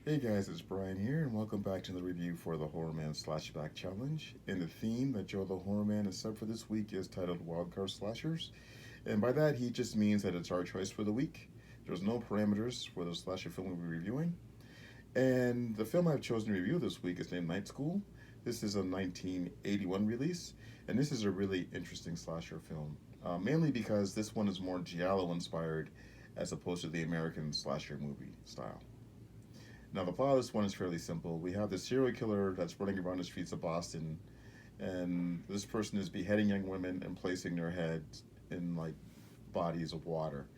Hey guys, it's Brian here, and welcome back to the review for the TheH0RR0Rman's Slashback Challenge. And the theme that Joe the Horror Man has set for this week is titled Wildcard Slashers. And by that, he just means that it's our choice for the week. There's no parameters for the slasher film we'll be reviewing. And the film I've chosen to review this week is named Night School. This is a 1981 release, and this is a really interesting slasher film. Mainly because this one is more giallo inspired as opposed to the American slasher movie style. Now, the plot of this one is fairly simple. We have this serial killer that's running around the streets of Boston, and this person is beheading young women and placing their heads in like bodies of water.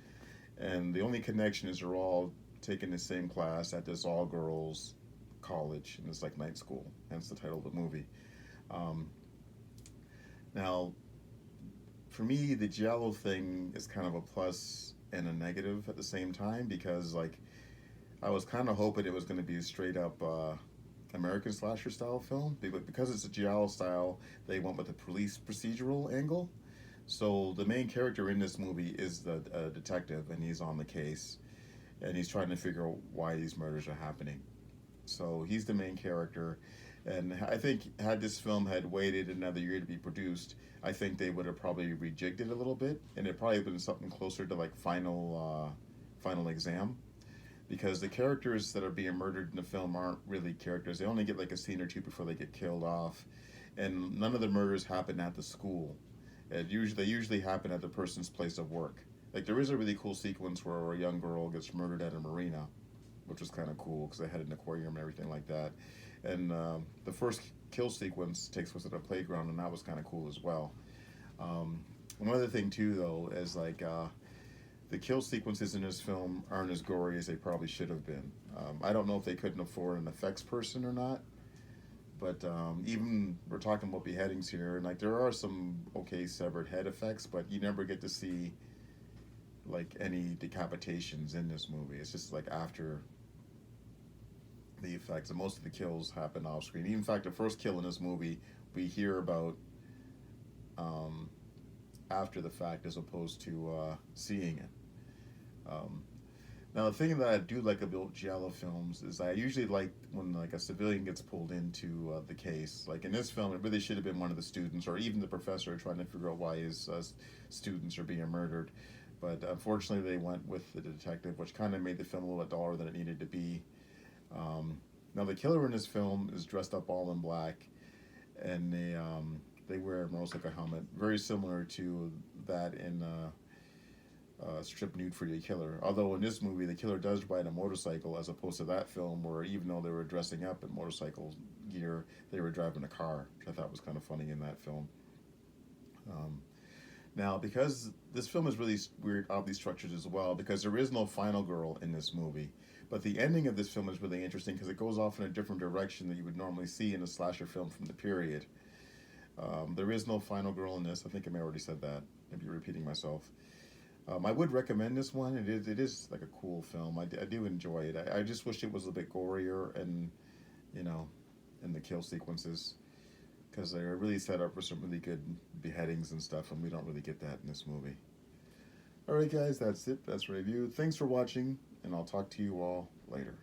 And the only connection is they're all taking the same class at this all girls college, and it's like night school, hence the title of the movie. Um, Now, for me, the giallo thing is kind of a plus and a negative at the same time because, like, I was kind of hoping it was going to be a straight up American slasher style film, but because it's a giallo style, they went with the police procedural angle. So the main character in this movie is the detective, and he's on the case, and he's trying to figure out why these murders are happening. So he's the main character, and I think had this film had waited another year to be produced, I think they would have probably rejigged it a little bit, and it probably been something closer to like Final Exam, because the characters that are being murdered in the film aren't really characters. They only get like a scene or two before they get killed off, and none of the murders happen at the school. They usually happen at the person's place of work. Like there is a really cool sequence where a young girl gets murdered at a marina, which was kind of cool because they had an aquarium and everything like that. And the first kill sequence takes place at a playground, and that was kind of cool as well. One other thing too, though, is like the kill sequences in this film aren't as gory as they probably should have been. I don't know if they couldn't afford an effects person or not, but even we're talking about beheadings here, and like there are some okay severed head effects, but you never get to see like any decapitations in this movie. It's just like after the effects, and most of the kills happen off screen. In fact, the first kill in this movie we hear about um, after the fact as opposed to seeing it. Um, Now, the thing that I do like about giallo films is I usually like when like a civilian gets pulled into the case. Like in this film, it really should have been one of the students or even the professor trying to figure out why his students are being murdered. But unfortunately, they went with the detective, which kind of made the film a little bit duller than it needed to be. Now, the killer in this film is dressed up all in black, and they wear a motorcycle helmet, very similar to that in Strip Nude for Your Killer. Although in this movie, the killer does ride a motorcycle as opposed to that film where even though they were dressing up in motorcycle gear, they were driving a car, which I thought was kind of funny in that film. Um, Now, because this film is really weird, oddly structured as well, because there is no final girl in this movie. But the ending of this film is really interesting because it goes off in a different direction than you would normally see in a slasher film from the period. There is no final girl in this. I think I may have already said that. Maybe repeating myself. I would recommend this one. It is like a cool film. I do enjoy it. I just wish it was a bit gorier and you know, in the kill sequences because they're really set up for some really good beheadings and stuff, and we don't really get that in this movie. All right, guys, that's it. That's a review. Thanks for watching, and I'll talk to you all later.